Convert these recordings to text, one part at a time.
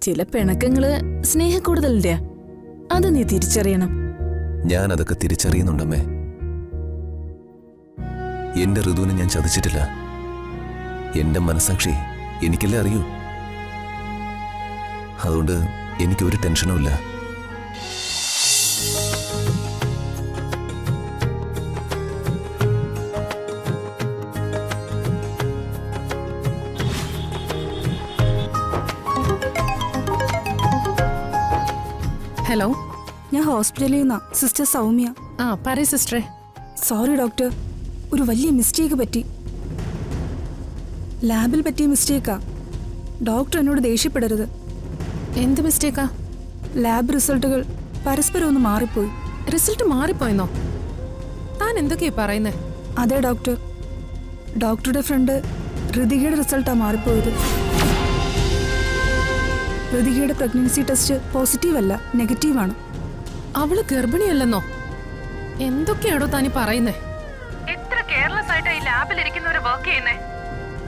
ചില പിണക്കങ്ങള് സ്നേഹക്കൂടുതലിന്റെ അത് നീ തിരിച്ചറിയണം. ഞാൻ അതൊക്കെ തിരിച്ചറിയുന്നുണ്ടമ്മേ. എന്റെ ഋതുവിനെ ഞാൻ ചതിച്ചിട്ടില്ല. എന്റെ മനസാക്ഷി എനിക്കല്ലേ അറിയൂ. അതുകൊണ്ട് എനിക്കൊരു ടെൻഷനും ഇല്ല. ഹലോ, ഞാൻ ഹോസ്പിറ്റലിൽ നിന്നാ സിസ്റ്റർ സൗമ്യ. പറയ് സിസ്റ്ററെ. സോറി ഡോക്ടർ, ഒരു വലിയ മിസ്റ്റേക്ക് പറ്റി. ലാബിൽ പറ്റിയ മിസ്റ്റേക്കാ. ഡോക്ടർ എന്നോട് ദേഷ്യപ്പെടരുത്. എന്ത് മിസ്റ്റേക്കാ? ലാബ് റിസൾട്ടുകൾ പരസ്പരം ഒന്ന് മാറിപ്പോയി. റിസൾട്ട് മാറിപ്പോയെന്നോ? താൻ എന്തൊക്കെയാ പറയുന്നേ? അതെ ഡോക്ടർ, ഡോക്ടറുടെ ഫ്രണ്ട് ഋതികയുടെ റിസൾട്ടാ മാറിപ്പോയത്. ഋതികയുടെ പ്രഗ്നൻസി ടെസ്റ്റ് പോസിറ്റീവ് അല്ല, നെഗറ്റീവാണ്. അവള് ഗർഭിണിയല്ലെന്നോ? എന്തൊക്കെയാണോ താനി പറയുന്നേ? എത്ര കെയർലെസ് ആയിട്ടാ ഈ ലാബിൽ ഇരിക്കുന്നവരെ വർക്ക് ചെയ്യുന്നേ?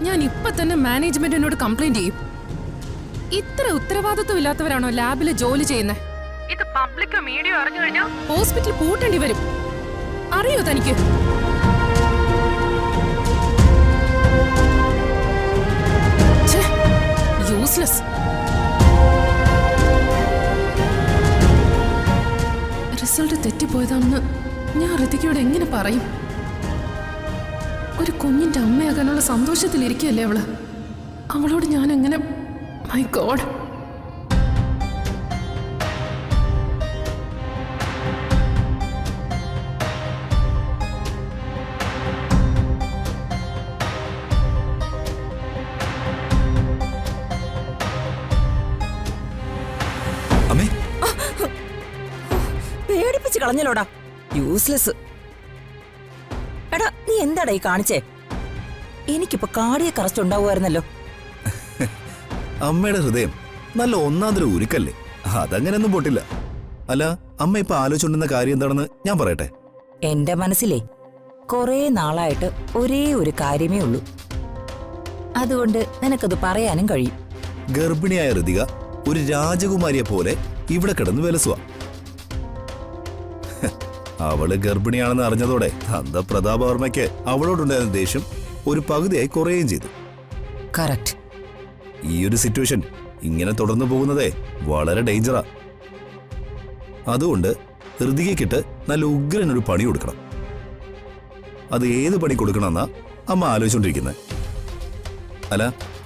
ഞാൻ ഇപ്പൊ തന്നെ മാനേജ്മെന്റിനോട് കംപ്ലൈന്റ് ചെയ്യും. ഇത്ര ഉത്തരവാദിത്വം ഇല്ലാത്തവരാണോ ലാബില് ജോലി ചെയ്യുന്നത്? ഇത് പബ്ലിക്കോ മീഡിയോ അറിഞ്ഞു കഴിഞ്ഞാൽ ഹോസ്പിറ്റൽ പൂട്ടേണ്ടി വരും. അറിയോ തനിക്ക്? യൂസ്ലെസ്. റിസൾട്ട് തെറ്റിപ്പോയതാണെന്ന് ഞാൻ ഋതികയോട് എങ്ങനെ പറയും? ഒരു കുഞ്ഞിന്റെ അമ്മയാകാനുള്ള സന്തോഷത്തിലിരിക്കുകയല്ലേ അവള്. അവളോട് ഞാൻ എങ്ങനെ? My God. അമ്മേ, പേടിപ്പിച്ച് കളഞ്ഞലോടാ, യൂസ്ലെസ്. എടാ, നീ എന്താടാ ഈ കാണിച്ചേ? എനിക്കിപ്പോ കാർഡിയക് അറസ്റ്റ് ഉണ്ടാവുമായിരുന്നല്ലോ. അമ്മയുടെ ഹൃദയം നല്ല ഒന്നാന്തര ഉരുക്കല്ലേ, അതങ്ങനെയൊന്നും പൊട്ടില്ല. അല്ല, അമ്മ ഇപ്പൊ ആലോചിച്ചുകൊണ്ടിരുന്ന കാര്യം എന്താണെന്ന് ഞാൻ പറയട്ടെ. എന്റെ മനസ്സിലെ കൊറേ നാളായിട്ട് ഒരേ ഒരു കാര്യമേ ഉള്ളൂ. അതുകൊണ്ട് നിനക്കത് പറയാനും കഴിയും. ഗർഭിണിയായ ഋതിക ഒരു രാജകുമാരിയെ പോലെ ഇവിടെ കിടന്ന് വിലസുക. അവള് ഗർഭിണിയാണെന്ന് അറിഞ്ഞതോടെ തന്ത പ്രതാപവർമ്മയ്ക്ക് അവളോടുണ്ടായിരുന്ന ദേഷ്യം ഒരു പകുതിയായി കുറയുകയും ചെയ്തു. കറക്റ്റ്. ഈ ഒരു സിറ്റുവേഷൻ ഇങ്ങനെ തുടർന്നു പോകുന്നതേ വളരെ ഡേഞ്ചറാ. അതുകൊണ്ട് ഋതികയ്ക്കിട്ട് നല്ല ഉഗ്രനൊരു പണി കൊടുക്കണം. അത് ഏത് പണി കൊടുക്കണമെന്നാ അമ്മ ആലോചിച്ചോണ്ടിരിക്കുന്നത്. അല്ല,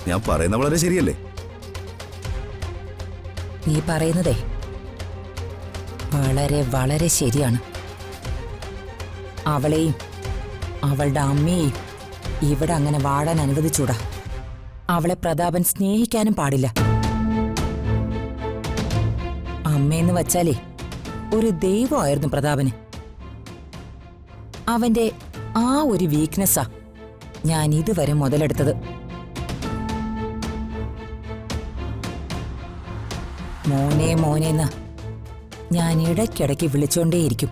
ഞാൻ പറയുന്ന വളരെ ശരിയല്ലേ? നീ പറയുന്നതേ വളരെ വളരെ ശരിയാണ്. അവളെയും അവളുടെ അമ്മയെയും ഇവിടെ അങ്ങനെ വാഴാൻ അനുവദിച്ചൂടാ. അവളെ പ്രതാപൻ സ്നേഹിക്കാനും പാടില്ല. അമ്മയെന്ന് വച്ചാലേ ഒരു ദൈവമായിരുന്നു പ്രതാപന്. അവന്റെ ആ ഒരു വീക്ക്നെസ്സാ ഞാൻ ഇതുവരെ മുതലെടുത്തത്. മോനെ മോനെന്ന് ഞാൻ ഇടയ്ക്കിടയ്ക്ക് വിളിച്ചോണ്ടേയിരിക്കും.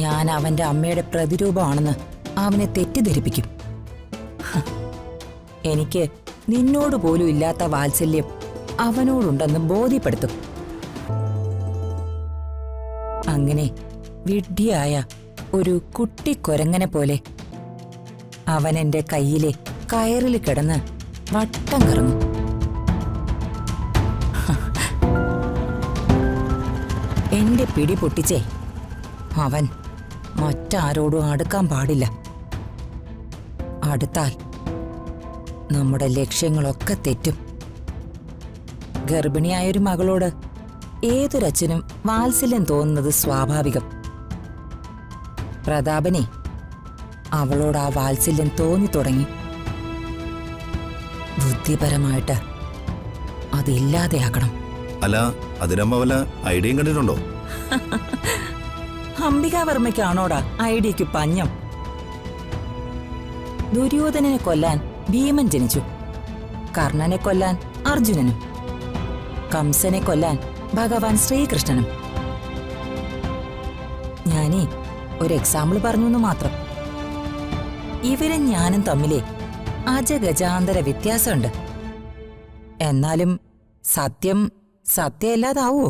ഞാൻ അവന്റെ അമ്മയുടെ പ്രതിരൂപമാണെന്ന് അവനെ തെറ്റിദ്ധരിപ്പിക്കും. എനിക്ക് നിന്നോട് പോലും ഇല്ലാത്ത വാത്സല്യം അവനോടുണ്ടെന്ന് ബോധ്യപ്പെടുത്തും. അങ്ങനെ വിഡ്ഢിയായ ഒരു കുട്ടിക്കൊരങ്ങനെ പോലെ അവൻ എന്റെ കയ്യിലെ കയറിൽ കിടന്ന് വട്ടം കറങ്ങും. എന്റെ പിടി പൊട്ടിച്ചേ അവൻ മറ്റാരോടും അടുക്കാൻ പാടില്ല. അടുത്താൽ നമ്മുടെ ലക്ഷ്യങ്ങളൊക്കെ തെറ്റും. ഗർഭിണിയായൊരു മകളോട് ഏതൊരച്ഛനും വാത്സല്യം തോന്നുന്നത് സ്വാഭാവികം. പ്രതാപനെ അവളോട് ആ വാത്സല്യം തോന്നി തുടങ്ങി. ബുദ്ധിപരമായിട്ട് അതില്ലാതെയാക്കണം. അല്ല, അതിനമ്മ വല്ല ഐഡിയയും കണ്ടിട്ടുണ്ടോ? അംബികാവർമ്മയ്ക്കാണോടാ ഐഡിയയ്ക്ക് പഞ്ഞം? ദുര്യോധനനെ കൊല്ലാൻ ഭീമൻ ജനിച്ചു, കർണനെ കൊല്ലാൻ അർജുനനും, കംസനെ കൊല്ലാൻ ഭഗവാൻ ശ്രീകൃഷ്ണനും. ഞാനേ ഒരു എക്സാമ്പിൾ പറഞ്ഞു മാത്രം. ഇവരും ഞാനും തമ്മിലെ അജഗജാന്തര വ്യത്യാസമുണ്ട്. എന്നാലും സത്യം സത്യമല്ലാതാവോ?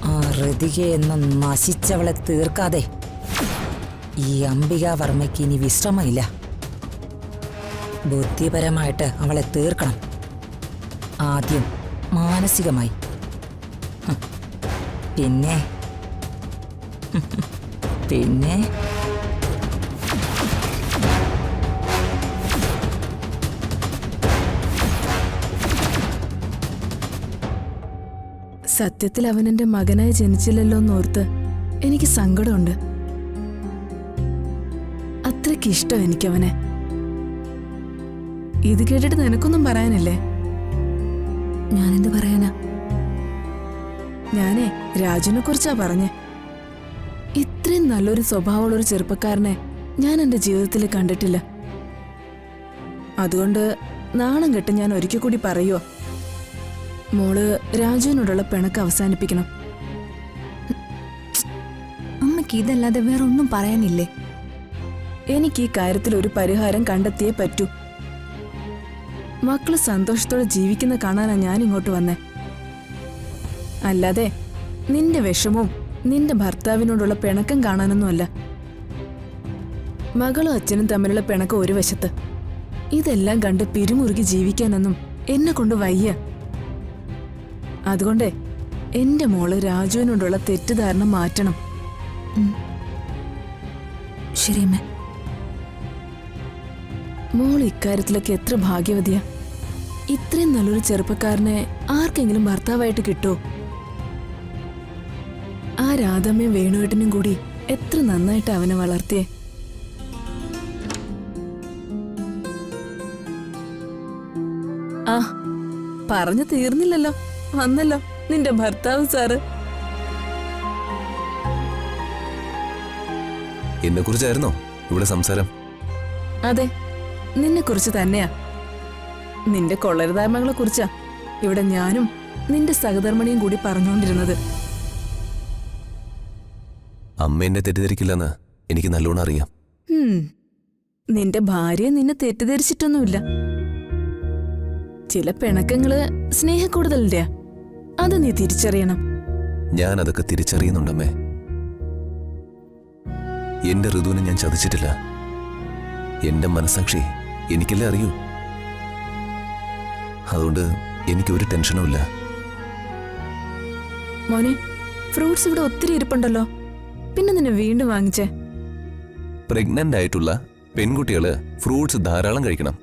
ആ ഋതിക എന്ന നശിച്ചവളെ തീർക്കാതെ ഈ അംബികാവർമ്മയ്ക്ക് ഇനി വിശ്രമമില്ല. ബുദ്ധിപരമായിട്ട് അവളെ തീർക്കണം. ആദ്യം മാനസികമായി, പിന്നെ പിന്നെ സത്യത്തിൽ അവൻ എന്റെ മകനായി ജനിച്ചില്ലല്ലോ എന്നോർത്ത് എനിക്ക് സങ്കടമുണ്ട്. അത്രയ്ക്ക് ഇഷ്ടം എനിക്കവനെ. ഇത് കേട്ടിട്ട് നിനക്കൊന്നും പറയാനില്ലേ? ഞാനെന്ത് പറയാനാ? ഞാനേ രാജുവിനെ കുറിച്ചാ പറഞ്ഞേ. ഇത്രയും നല്ലൊരു സ്വഭാവമുള്ള ഒരു ചെറുപ്പക്കാരനെ ഞാൻ എന്റെ ജീവിതത്തിൽ കണ്ടിട്ടില്ല. അതുകൊണ്ട് നാണം കെട്ട് ഞാൻ ഒരിക്കൽ കൂടി പറയുവോ, മോള് രാജുവിനോടുള്ള പിണക്ക് അവസാനിപ്പിക്കണം. അമ്മയ്ക്ക് ഇതല്ലാതെ വേറെ ഒന്നും പറയാനില്ലേ? എനിക്ക് ഈ കാര്യത്തിൽ ഒരു പരിഹാരം കണ്ടെത്തിയേ പറ്റൂ. മക്കള് സന്തോഷത്തോടെ ജീവിക്കുന്ന കാണാനാ ഞാൻ ഇങ്ങോട്ട് വന്നേ. അല്ലാതെ നിന്റെ വിഷമവും നിന്റെ ഭർത്താവിനോടുള്ള പിണക്കം കാണാനൊന്നുമല്ല. മകളും അച്ഛനും തമ്മിലുള്ള പിണക്കം ഒരു വശത്ത്, ഇതെല്ലാം കണ്ട് പിരിമുറുകി ജീവിക്കാനൊന്നും എന്നെ കൊണ്ട് വയ്യ. അതുകൊണ്ട് എന്റെ മോള് രാജുവിനോടുള്ള തെറ്റിദ്ധാരണ മാറ്റണം. ശരിയമ്മേ. മോൾ ഇക്കാര്യത്തിലൊക്കെ എത്ര ഭാഗ്യവതിയാ. ഇത്രയും നല്ലൊരു ചെറുപ്പക്കാരനെ ആർക്കെങ്കിലും ഭർത്താവായിട്ട് കിട്ടുമോ? ആ രാധമ്മയും വേണുവേട്ടനും കൂടി എത്ര നന്നായിട്ട് അവനെ വളർത്തിയേ. ആ പറഞ്ഞു തീർന്നില്ലല്ലോ, വന്നല്ലോ നിന്റെ ഭർത്താവ് സാറ്. എന്നെ കുറിച്ചായിരുന്നോ ഇവിടെ സംസാരം? അതെ, നിന്നെ കുറിച്ച് തന്നെയാ. നിന്റെ കൊള്ളരുതായ്മകളെ കുറിച്ചാ ഇവിടെ ഞാനും നിന്റെ സഹധർമ്മിണിയും കൂടി പറഞ്ഞുകൊണ്ടിരുന്നത്. അമ്മ എന്നെ തെറ്റിദ്ധരിക്കില്ലെന്ന് എനിക്ക് നല്ലോണം അറിയാം. നിന്റെ ഭാര്യ നിന്നെ തെറ്റിദ്ധരിച്ചിട്ടൊന്നുമില്ല. ചില പിണക്കങ്ങള് സ്നേഹക്കൂടുതലിന്റെയാ, അത് നീ തിരിച്ചറിയണം. ഞാൻ അതൊക്കെ തിരിച്ചറിയുന്നുണ്ടമ്മേ. എന്റെ ഋതുവിനെ ഞാൻ ചതിച്ചിട്ടില്ല. എന്റെ മനസാക്ഷി എനിക്കല്ലേ അറിയൂ. അതുകൊണ്ട് എനിക്കൊരു ടെൻഷനുമില്ല. മോനെ, ഫ്രൂട്ട്സ് ഇവിടെ ഒത്തിരി ഇരിപ്പുണ്ടല്ലോ, പിന്നെ നിന്നെ വീണ്ടും വാങ്ങിച്ചേ. പ്രഗ്നന്റ് ആയിട്ടുള്ള പെൺകുട്ടികള് ഫ്രൂട്ട്സ് ധാരാളം കഴിക്കണം.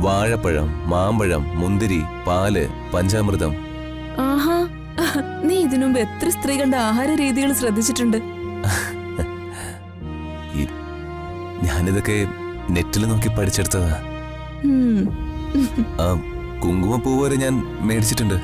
വാഴപ്പഴം, മാമ്പഴം, മുന്തിരി, പാല്, പഞ്ചാമൃതം. ആഹാ, നീ ഇതിനുമുമ്പ് എത്ര സ്ത്രീകളുടെ ആഹാര രീതികൾ ശ്രദ്ധിച്ചിട്ടുണ്ട്? ഞാനിതൊക്കെ നെറ്റിൽ നോക്കി പഠിച്ചെടുത്തതാ. ഉം. കുങ്കുമപ്പൂ വരെ ഞാൻ മേടിച്ചിട്ടുണ്ട്.